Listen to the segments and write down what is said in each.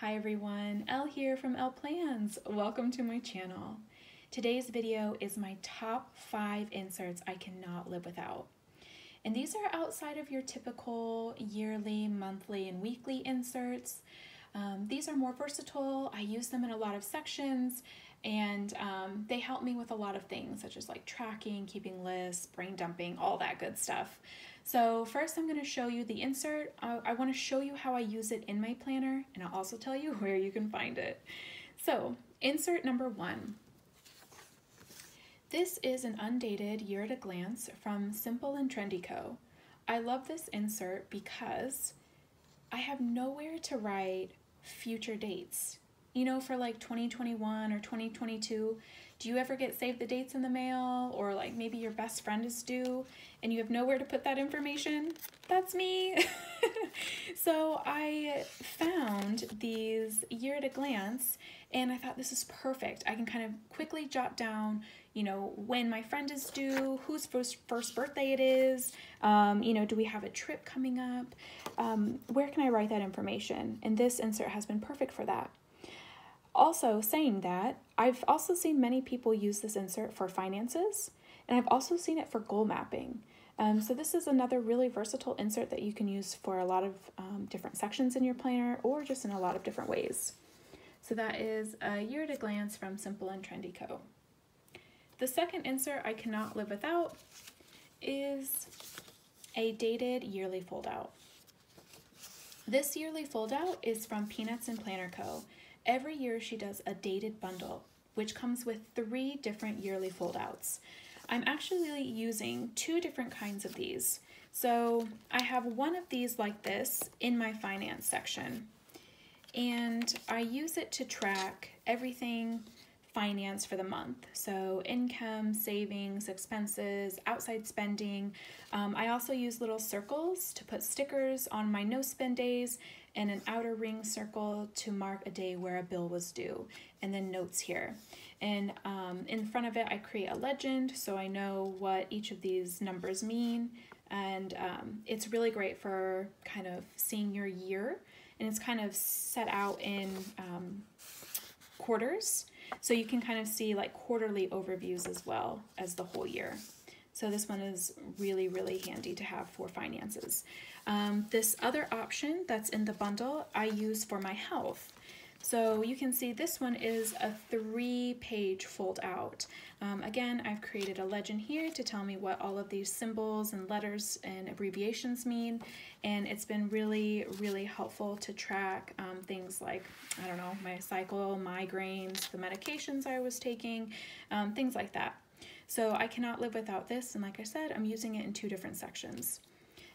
Hi everyone, Elle here from Elle Plans. Welcome to my channel. Today's video is my top 5 inserts I cannot live without. And these are outside of your typical yearly, monthly, and weekly inserts. These are more versatile. I use them in a lot of sections, and they help me with a lot of things such as like tracking, keeping lists, brain dumping, all that good stuff. So first I'm going to show you the insert. I want to show you how I use it in my planner, and I'll also tell you where you can find it. So insert number 1. This is an undated year at a glance from Simple and Trendy Co. I love this insert because I have nowhere to write future dates. You know, for like 2021 or 2022, do you ever get save the dates in the mail, or like maybe your best friend is due and you have nowhere to put that information? That's me. So I found these year at a glance and I thought this is perfect. I can kind of quickly jot down, you know, when my friend is due, whose first birthday it is, you know, do we have a trip coming up? Where can I write that information? And this insert has been perfect for that. Also, saying that, I've also seen many people use this insert for finances, and I've also seen it for goal mapping. So this is another really versatile insert that you can use for a lot of different sections in your planner, or just in a lot of different ways. So that is a year at a glance from Simple and Trendy Co. The second insert I cannot live without is a dated yearly foldout. This yearly foldout is from Peanuts and Planner Co. Every year she does a dated bundle, which comes with 3 different yearly foldouts. I'm actually using 2 different kinds of these. So I have one of these like this in my finance section, and I use it to track everything finance for the month. So income, savings, expenses, outside spending. I also use little circles to put stickers on my no spend days, and an outer ring circle to mark a day where a bill was due, and then notes here. And in front of it I create a legend so I know what each of these numbers mean, and it's really great for kind of seeing your year, and it's kind of set out in quarters, so you can kind of see like quarterly overviews as well as the whole year. So this one is really, really handy to have for finances. This other option that's in the bundle I use for my health. So you can see this one is a 3-page fold out. Again, I've created a legend here to tell me what all of these symbols and letters and abbreviations mean, and it's been really, really helpful to track things like, I don't know, my cycle, migraines, the medications I was taking, things like that. So I cannot live without this, and like I said, I'm using it in 2 different sections.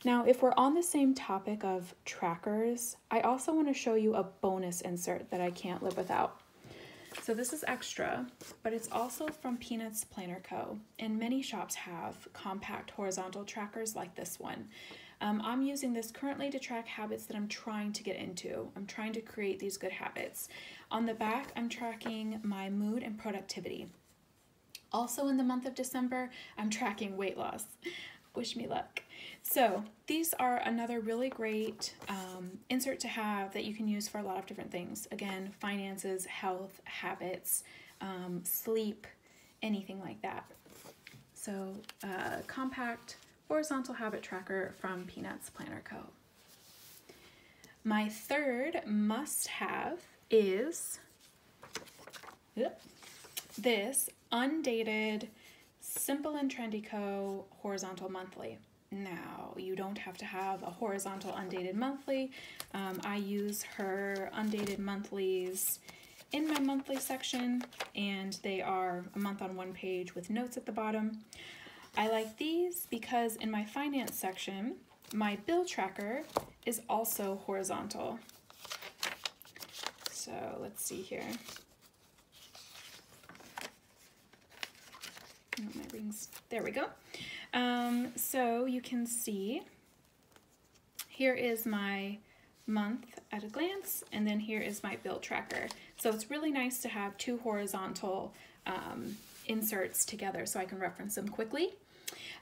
Now, if we're on the same topic of trackers, I also want to show you a bonus insert that I can't live without. So this is extra, but it's also from Peanuts Planner Co. And many shops have compact horizontal trackers like this one. I'm using this currently to track habits that I'm trying to get into. I'm trying to create these good habits. On the back, I'm tracking my mood and productivity. Also in the month of December, I'm tracking weight loss. Wish me luck. So these are another really great insert to have that you can use for a lot of different things. Again, finances, health, habits, sleep, anything like that. So compact horizontal habit tracker from Peanuts Planner Co. My third must-have is this Undated Simple and Trendy Co. horizontal monthly. Now, you don't have to have a horizontal undated monthly. I use her undated monthlies in my monthly section, and they are a month on 1 page with notes at the bottom. I like these because in my finance section, my bill tracker is also horizontal. So let's see here. Oh, my rings. There we go. So you can see here is my month at a glance, and then here is my bill tracker. So it's really nice to have 2 horizontal inserts together so I can reference them quickly.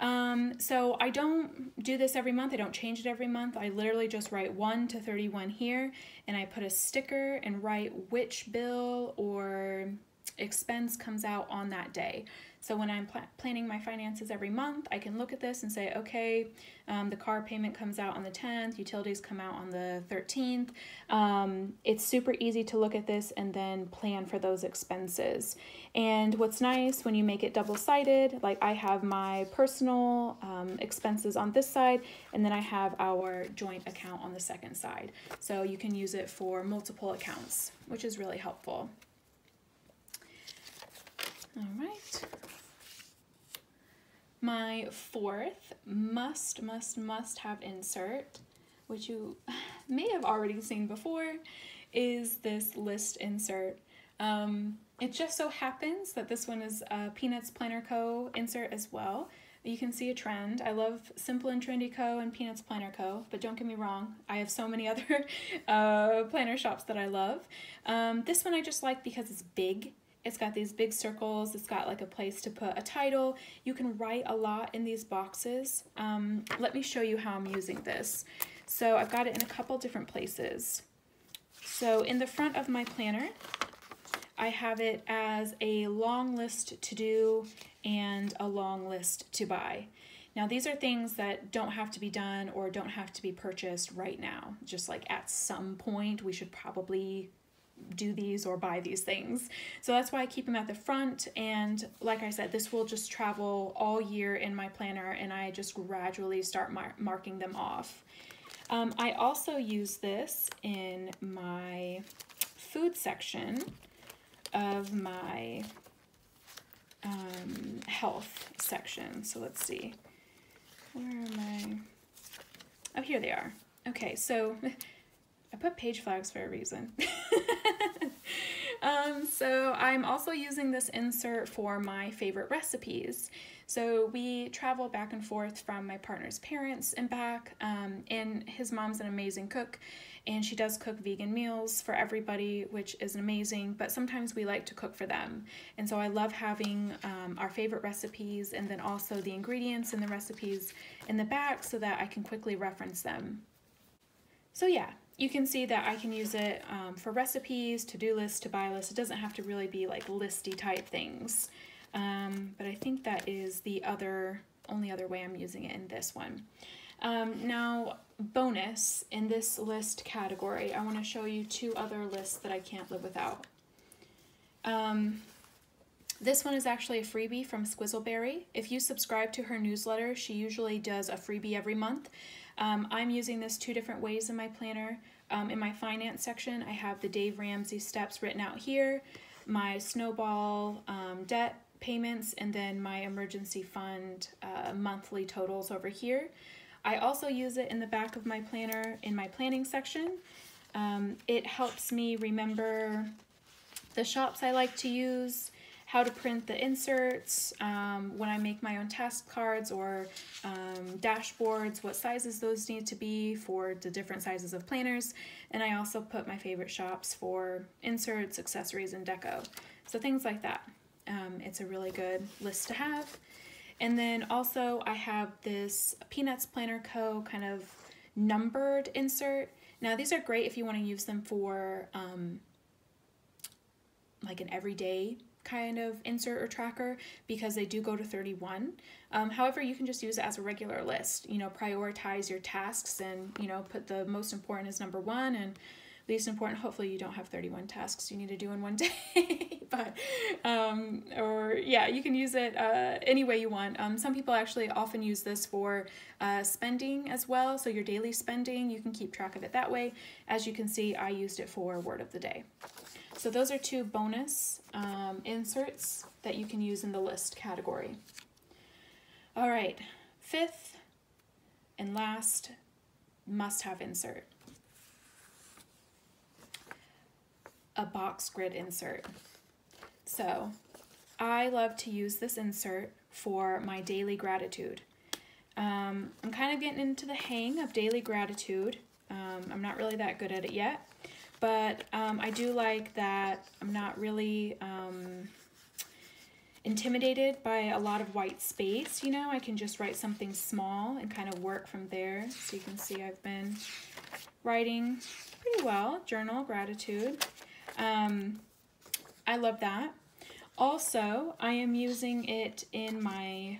So I don't do this every month. I don't change it every month. I literally just write 1 to 31 here, and I put a sticker and write which bill or expense comes out on that day. So when I'm planning my finances every month, I can look at this and say, okay, the car payment comes out on the 10th, utilities come out on the 13th. It's super easy to look at this and then plan for those expenses. And what's nice when you make it double-sided, like I have my personal expenses on this side, and then I have our joint account on the second side. So you can use it for multiple accounts, which is really helpful. All right. My fourth must-have insert, which you may have already seen before, is this list insert. It just so happens that this one is a Peanuts Planner Co. insert as well. You can see a trend. I love Simple and Trendy Co. and Peanuts Planner Co., but don't get me wrong, I have so many other planner shops that I love. This one I just like because it's big. It's got these big circles. It's got like a place to put a title. You can write a lot in these boxes. Let me show you how I'm using this. So I've got it in a couple different places. So in the front of my planner, I have it as a long list to do and a long list to buy. Now these are things that don't have to be done or don't have to be purchased right now. Just like at some point we should probably do these or buy these things. So that's why I keep them at the front, and like I said, this will just travel all year in my planner, and I just gradually start marking them off. I also use this in my food section of my health section. So let's see, where am I? Oh, here they are. Okay, so I put page flags for a reason. So I'm also using this insert for my favorite recipes. So we travel back and forth from my partner's parents and back, and his mom's an amazing cook, and she does cook vegan meals for everybody, which is amazing, but sometimes we like to cook for them. And so I love having our favorite recipes and then also the ingredients and the recipes in the back so that I can quickly reference them. So yeah, you can see that I can use it for recipes, to-do lists, to buy lists. It doesn't have to really be like listy type things. But I think that is the only other way I'm using it in this one. Now, bonus in this list category, I want to show you two other lists that I can't live without. This one is actually a freebie from Squizzleberry. If you subscribe to her newsletter, she usually does a freebie every month. I'm using this two different ways in my planner. In my finance section, I have the Dave Ramsey steps written out here, my snowball debt payments, and then my emergency fund monthly totals over here. I also use it in the back of my planner in my planning section. It helps me remember the shops I like to use, how to print the inserts, when I make my own task cards or dashboards, what sizes those need to be for the different sizes of planners. And I also put my favorite shops for inserts, accessories, and deco. So things like that. It's a really good list to have. And then also I have this Peanuts Planner Co. kind of numbered insert. Now these are great if you want to use them for like an everyday kind of insert or tracker, because they do go to 31. However, you can just use it as a regular list, prioritize your tasks and, put the most important as number 1 and least important. Hopefully you don't have 31 tasks you need to do in one day, but, you can use it any way you want. Some people actually often use this for spending as well. So your daily spending, you can keep track of it that way. As you can see, I used it for word of the day. So those are two bonus inserts that you can use in the list category. All right, fifth and last must-have insert. A box grid insert. So I love to use this insert for my daily gratitude. I'm kind of getting into the hang of daily gratitude. I'm not really that good at it yet. But I do like that I'm not really intimidated by a lot of white space, you know, I can just write something small and kind of work from there. So you can see I've been writing pretty well. Journal, gratitude. I love that. Also, I am using it in my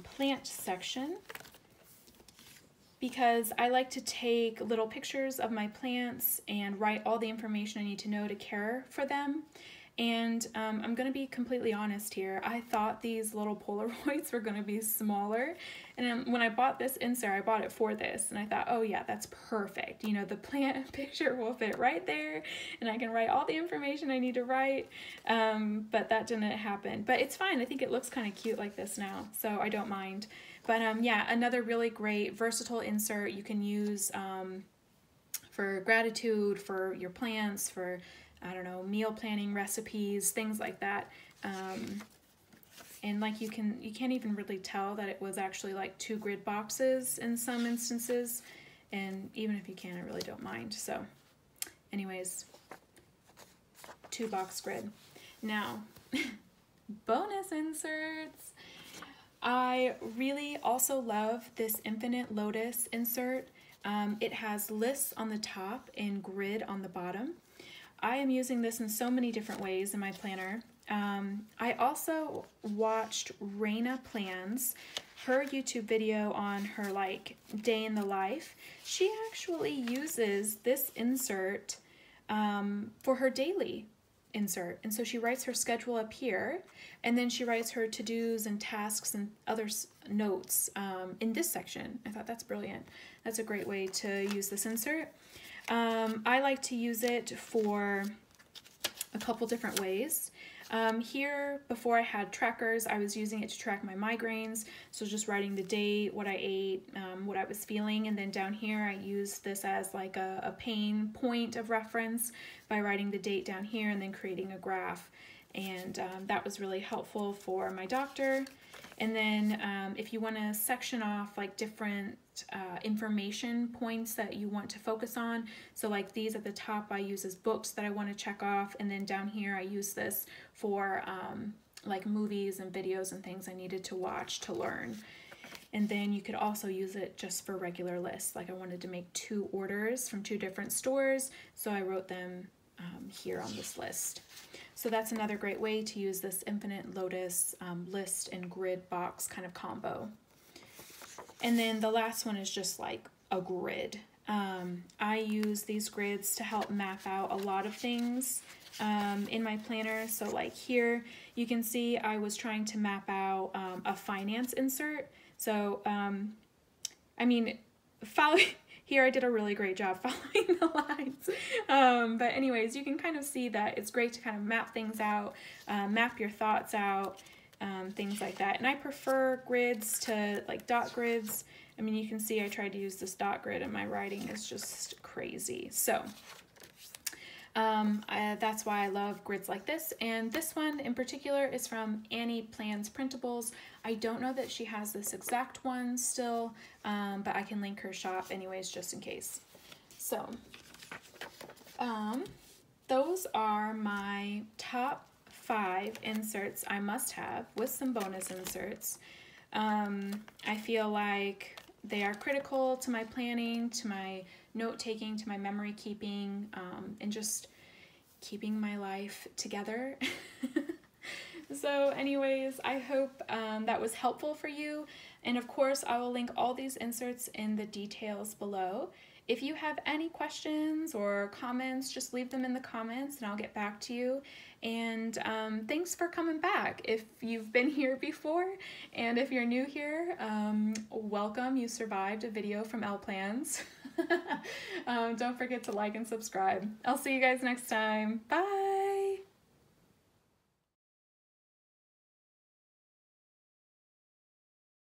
plant section because I like to take little pictures of my plants and write all the information I need to know to care for them. And I'm going to be completely honest here. I thought these little Polaroids were going to be smaller. And when I bought this insert, I bought it for this. And I thought, oh yeah, that's perfect. You know, the plant picture will fit right there. And I can write all the information I need to write. But that didn't happen. But it's fine. I think it looks kind of cute like this now. So I don't mind. But yeah, another really great versatile insert you can use for gratitude, for your plants, for I don't know, meal planning recipes, things like that. And like you can't even really tell that it was actually like 2 grid boxes in some instances. And even if you can, I really don't mind. So anyways, 2-box grid. Now, bonus inserts. I really also love this Infinite Lotus insert. It has lists on the top and grid on the bottom. I am using this in so many different ways in my planner. I also watched Raina Plans, her YouTube video on her like day in the life. She actually uses this insert for her daily insert. And so she writes her schedule up here, and then she writes her to-dos and tasks and other notes in this section. I thought that's brilliant. That's a great way to use this insert. I like to use it for a couple different ways. Here, before I had trackers, I was using it to track my migraines. So just writing the date, what I ate, what I was feeling. And then down here, I use this as like a pain point of reference by writing the date down here and then creating a graph. And that was really helpful for my doctor. And then if you want to section off like different information points that you want to focus on, so like these at the top I use as books that I want to check off, and then down here I use this for like movies and videos and things I needed to watch to learn. And then you could also use it just for regular lists, like I wanted to make 2 orders from 2 different stores, so I wrote them here on this list. So that's another great way to use this Infinite Lotus list and grid box kind of combo. And then the last one is just like a grid. I use these grids to help map out a lot of things in my planner. So like here, you can see I was trying to map out a finance insert. So, I mean, here I did a really great job following the lines. But anyways, you can kind of see that it's great to kind of map things out, map your thoughts out, things like that. And I prefer grids to like dot grids. I mean, you can see I tried to use this dot grid and my writing is just crazy. So that's why I love grids like this. And this one in particular is from Annie Plans Printables. I don't know that she has this exact one still, but I can link her shop anyways, just in case. So those are my top 5 inserts I must have with some bonus inserts. I feel like they are critical to my planning, to my note-taking, to my memory keeping, and just keeping my life together. So anyways, I hope that was helpful for you. And of course, I will link all these inserts in the details below. If you have any questions or comments, just leave them in the comments and I'll get back to you. And thanks for coming back. If you've been here before, and if you're new here, welcome. You survived a video from L Plans. Don't forget to like and subscribe. I'll see you guys next time. Bye.